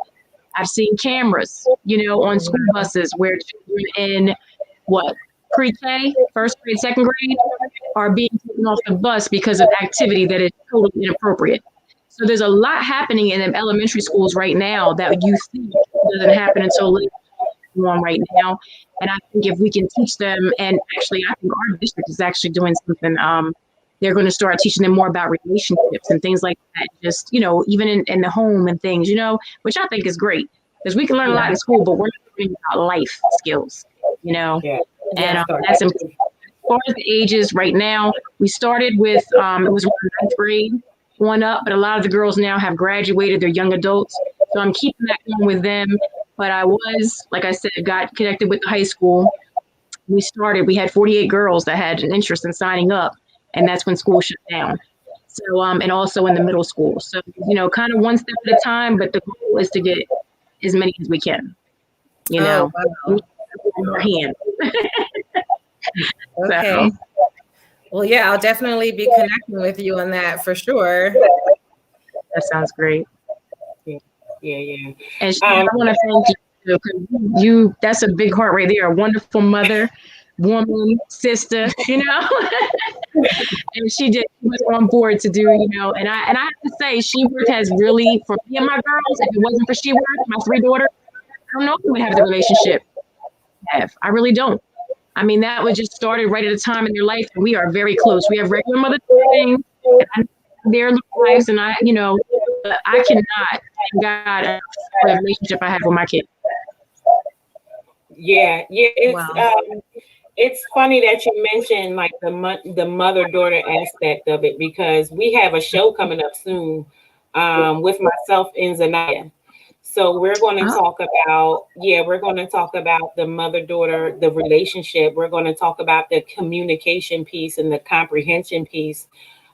I've seen cameras, you know, on school buses where children in pre-K, 1st grade, 2nd grade, are being taken off the bus because of activity that is totally inappropriate. So there's a lot happening in elementary schools right now that you think doesn't happen until later on right now. And I think if we can teach them, and actually I think our district is actually doing something, they're going to start teaching them more about relationships and things like that, just, you know, even in the home and things, you know, which I think is great, because we can learn a lot in school, but we're not learning about life skills, you know. And that's important. As far as the ages right now, we started with, it was 9th grade on up, but a lot of the girls now have graduated, they're young adults. So I'm keeping that going with them. But I was, like I said, got connected with the high school. We had 48 girls that had an interest in signing up, and that's when school shut down. So, and also in the middle school. So, you know, kind of one step at a time, but the goal is to get as many as we can, you know, in our hand. Okay. So. Well, yeah, I'll definitely be connecting with you on that for sure. That sounds great. Yeah. And I want to thank you, because you, that's a big heart right there. A wonderful mother, woman, sister, you know. And she was on board to do, you know, and I have to say, SheWorth has really, for me and my girls, if it wasn't for SheWorth, my 3 daughters, I don't know if we would have the relationship I have. I really don't. I mean, that was just started right at a time in their life, and we are very close. We have regular mother things, and their lives, and I, you know, I cannot thank God for the relationship I have with my kids. Yeah, it's it's funny that you mentioned like the mother daughter aspect of it, because we have a show coming up soon with myself and Zanaya. So we're going to talk about, we're going to talk about the mother daughter, the relationship. We're going to talk about the communication piece and the comprehension piece.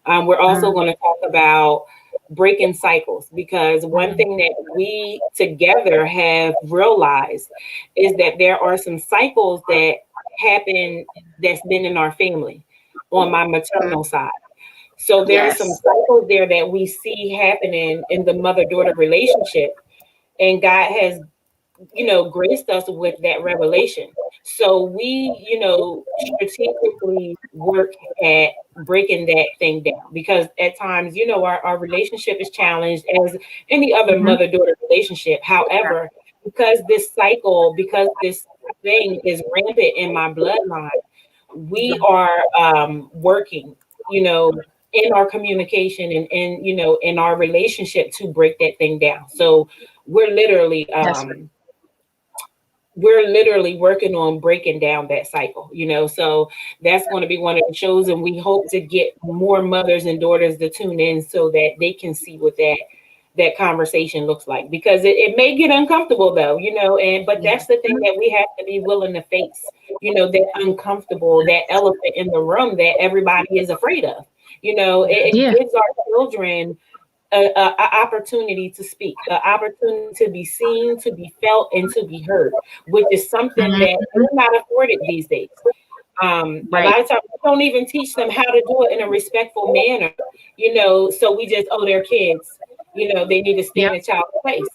We're also going to talk about breaking cycles, because one thing that we together have realized is that there are some cycles that happen that's been in our family on my maternal side. So there are some cycles there that we see happening in the mother-daughter relationship, and God has, graced us with that revelation. So we, strategically work at breaking that thing down, because at times, our relationship is challenged as any other mother-daughter relationship. However, because this thing is rampant in my bloodline, we are working, in our communication and in our relationship to break that thing down. So we're literally working on breaking down that cycle, so that's going to be one of the shows, and we hope to get more mothers and daughters to tune in so that they can see what that conversation looks like, because it may get uncomfortable though, but that's the thing that we have to be willing to face, that uncomfortable, that elephant in the room that everybody is afraid of. It gives our children an opportunity to speak, an opportunity to be seen, to be felt, and to be heard, which is something that we're not afforded these days. A lot of times we don't even teach them how to do it in a respectful manner, so we just, they're kids, they need to stay in a child's place.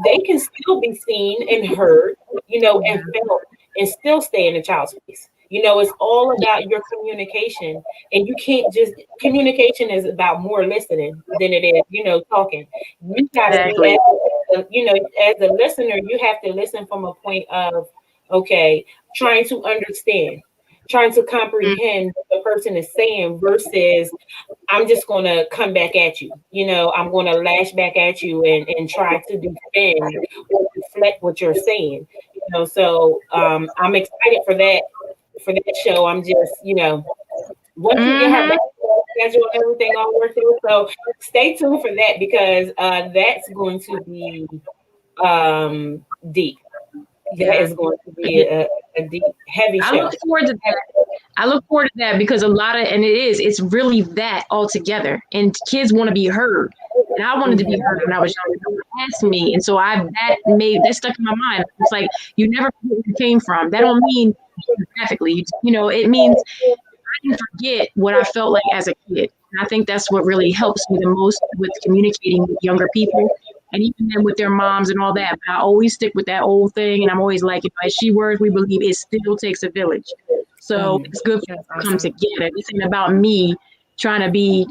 They can still be seen and heard, and felt, and still stay in a child's place. It's all about your communication, and you can't just, communication is about more listening than it is, talking. You gotta be, as a listener, you have to listen from a point of, okay, trying to understand, trying to comprehend what the person is saying, versus I'm just going to come back at you. I'm going to lash back at you and try to defend or deflect what you're saying. So I'm excited for that show. I'm just, once we get her back schedule and everything all worked out. So stay tuned for that, because that's going to be deep. That is going to be a deep, heavy show. I look forward to that because it's really that altogether. And kids want to be heard. And I wanted to be heard when I was young. No one asked me. And so that stuck in my mind. It's like, you never forget where you came from. That don't mean geographically, it means I didn't forget what I felt like as a kid. And I think that's what really helps me the most with communicating with younger people, and even then with their moms and all that. But I always stick with that old thing, and I'm always like, as she words, we believe it still takes a village. So it's good for us to come together. This ain't about me trying to be,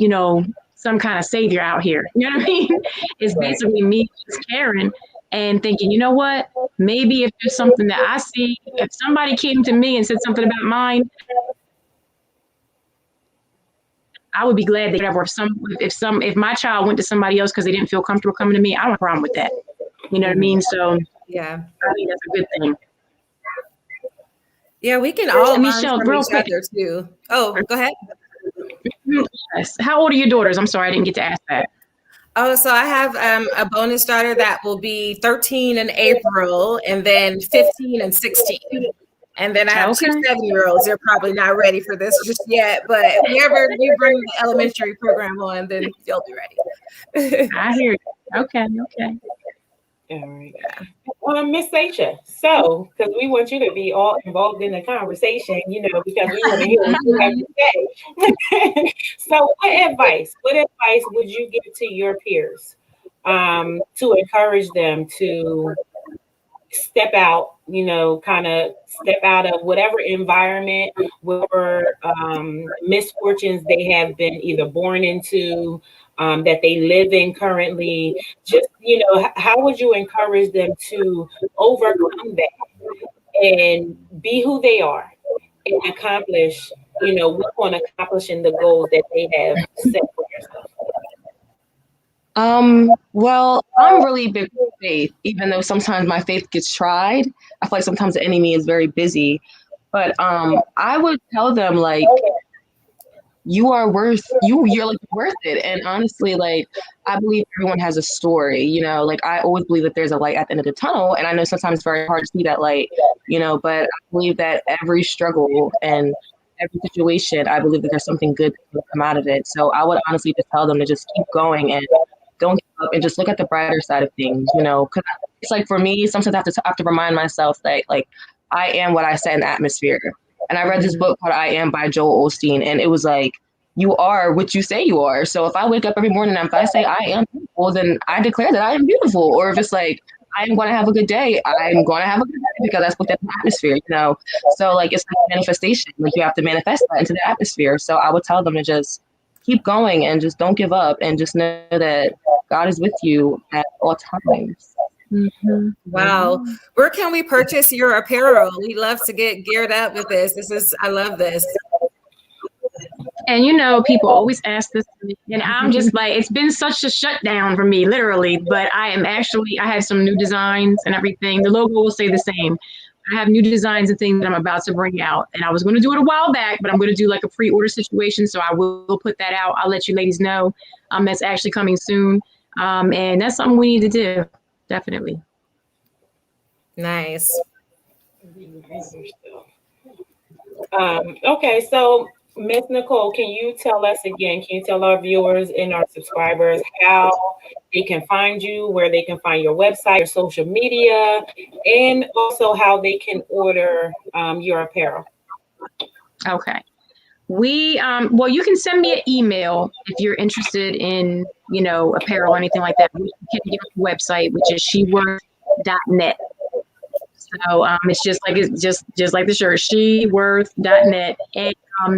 some kind of savior out here. You know what I mean? It's basically me just caring and thinking, you know what? Maybe if there's something that I see, if somebody came to me and said something about mine, I would be glad that whatever. If my child went to somebody else because they didn't feel comfortable coming to me, I don't have a problem with that. You know what I mean? So I think that's a good thing. Yeah, we can all learn Michelle, from each other too. Oh, go ahead. Yes. How old are your daughters? I'm sorry, I didn't get to ask that. Oh, so I have a bonus daughter that will be 13 in April, and then 15 and 16. And then I have two 7-year-olds. They're probably not ready for this just yet, but whenever you bring the elementary program on, then they'll be ready. I hear you. Okay. All right. Miss Saysha, so, because we want you to be all involved in the conversation, because we want to hear what you have to say. So what advice would you give to your peers to encourage them to step out, kind of step out of whatever environment, whatever misfortunes they have been either born into, that they live in currently? Just, how would you encourage them to overcome that and be who they are and accomplish, work on accomplishing the goals that they have set for themselves? Well, I'm really big with faith, even though sometimes my faith gets tried. I feel like sometimes the enemy is very busy. But I would tell them like, you're like worth it. And honestly, like, I believe everyone has a story, you know, like I always believe that there's a light at the end of the tunnel. And I know sometimes it's very hard to see that light, you know, but I believe that every struggle and every situation, I believe that there's something good that will come out of it. So I would honestly just tell them to just keep going and don't give up and just look at the brighter side of things, you know, because it's like for me, sometimes I have to remind myself that like I am what I set in the atmosphere. And I read this book called I Am by Joel Osteen, and it was like, you are what you say you are. So if I wake up every morning and if I say I am beautiful, then I declare that I am beautiful. Or if it's like, I'm going to have a good day, I'm going to have a good day because that's what that atmosphere, you know? So like, it's like manifestation. Like you have to manifest that into the atmosphere. So I would tell them to just keep going and just don't give up and just know that God is with you at all times. Mm-hmm. Wow. Where can we purchase your apparel? We love to get geared up with this. I love this. And you know, people always ask this to me, and I'm just like, it's been such a shutdown for me, literally. But I have some new designs and everything. The logo will stay the same. I have new designs and things that I'm about to bring out. And I was going to do it a while back, but I'm going to do like a pre-order situation. So I will put that out. I'll let you ladies know. That's actually coming soon. And that's something we need to do. Definitely. Nice. Okay, so Miss Nicole, can you tell us again, can you tell our viewers and our subscribers how they can find you, where they can find your website, your social media, and also how they can order your apparel? Okay. Well, you can send me an email if you're interested in, you know, apparel or anything like that. You can get on the website, which is sheworth.net. So it's just like the shirt, sheworth.net. And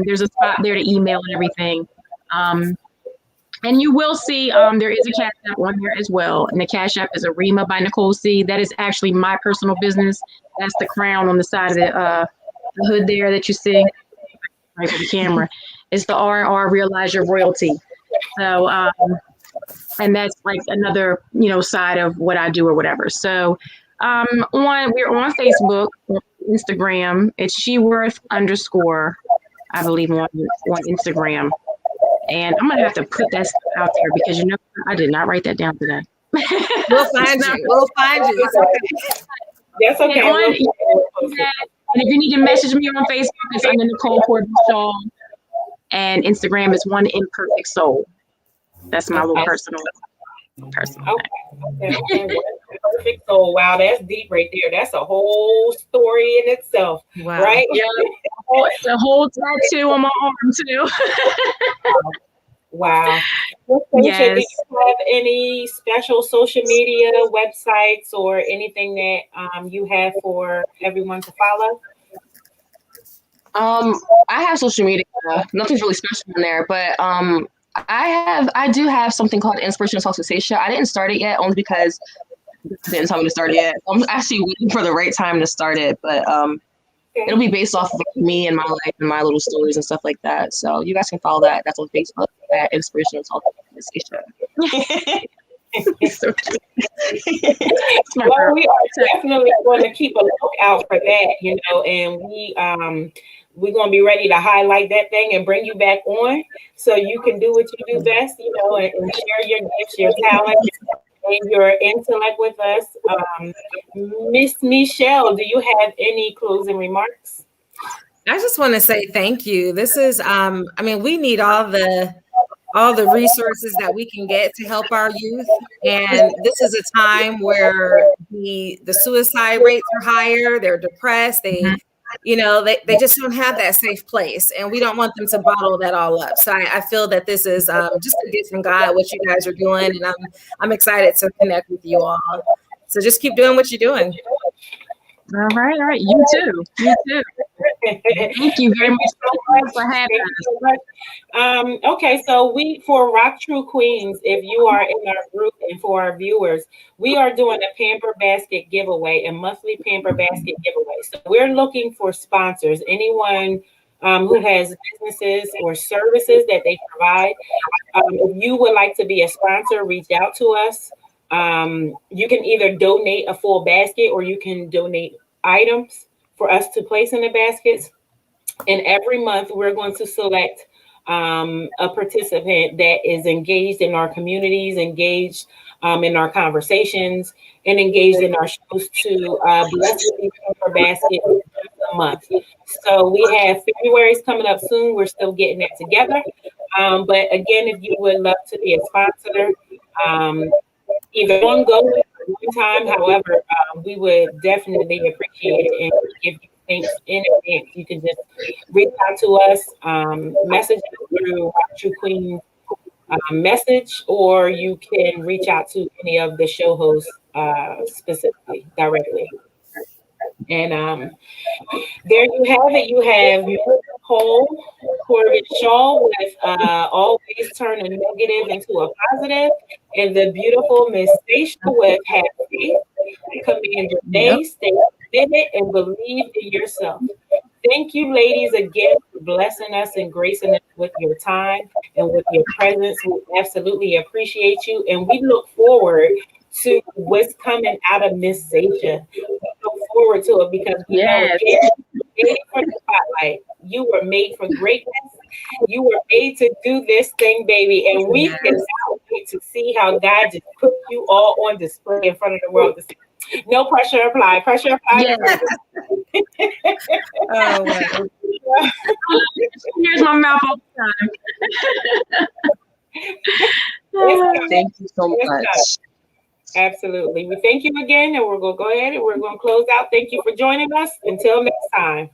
there's a spot there to email and everything. And you will see there is a Cash App on there as well. And the Cash App is Arima by Nicole C. That is actually my personal business. That's the crown on the side of the hood there that you see right with the camera. It's the R&R Realize Your Royalty. So and that's like another, you know, side of what I do or whatever. So we're on Facebook, Instagram. It's sheworth_, I believe, on Instagram. And I'm gonna have to put that stuff out there because, you know, I did not write that down today. We'll find you. We'll find you. It's okay. That's okay. And if you need to message me on Facebook, it's under Nicole Shaw. And Instagram is One Imperfect Soul. That's my little personal. Okay. Perfect. So wow, that's deep right there. That's a whole story in itself. Wow. Right? Yeah. It's a whole tattoo on my arm too. Wow. Yes. Do you have any special social media websites or anything that you have for everyone to follow? I have social media. Nothing's really special in there, but I do have something called Inspirational Talks with Saysha. I didn't start it yet, only because they didn't tell me to start it yet. I'm actually waiting for the right time to start it, but it'll be based off of me and my life and my little stories and stuff like that. So you guys can follow that. That's on Facebook at Inspirational Talks with Saysha. So well, we are definitely going to keep a lookout for that, you know, and we're going to be ready to highlight that thing and bring you back on so you can do what you do best, you know, and share your gifts, your talents, and your intellect with us. Miss Michelle, do you have any closing remarks? I just want to say thank you. This is, we need all the resources that we can get to help our youth. And this is a time where the suicide rates are higher. They're depressed. They just don't have that safe place. And we don't want them to bottle that all up. So I feel that this is just a gift from God, what you guys are doing. And I'm excited to connect with you all. So just keep doing what you're doing. All right. You too. Thank you very much for having us. Okay, so for RockTruth Queens, if you are in our group and for our viewers, we are doing a Pamper basket giveaway, a monthly Pamper basket giveaway. So we're looking for sponsors, anyone who has businesses or services that they provide. If you would like to be a sponsor, reach out to us. You can either donate a full basket or you can donate items for us to place in the baskets. And every month we're going to select a participant that is engaged in our communities, engaged in our conversations, and engaged in our shows to bless with these Pamper baskets a month. So we have February's coming up soon. We're still getting that together. But again, if you would love to be a sponsor, either ongoing or one time, however, we would definitely appreciate it and give you thanks in advance. You can just reach out to us, message us through True Queen message, or you can reach out to any of the show hosts specifically directly. And there you have it. You have Nicole Corbett Shaw with always turn a negative into a positive, and the beautiful Miss Saysha with have faith, command your day, stay committed, and believe in yourself. Thank you, ladies, again for blessing us and gracing us with your time and with your presence. We absolutely appreciate you, and we look forward to what's coming out of Miss Saysha. We look forward to it because we know Yes. again, made for the spotlight. You were made for greatness. You were made to do this thing, baby, and we cannot wait to see how God just put you all on display in front of the world. No pressure applied. Pressure applied. Yes. Oh, wow. Here's my mouth all the time. Thank you so much. Absolutely. We thank you again, and we're going to go ahead and we're going to close out. Thank you for joining us. Until next time.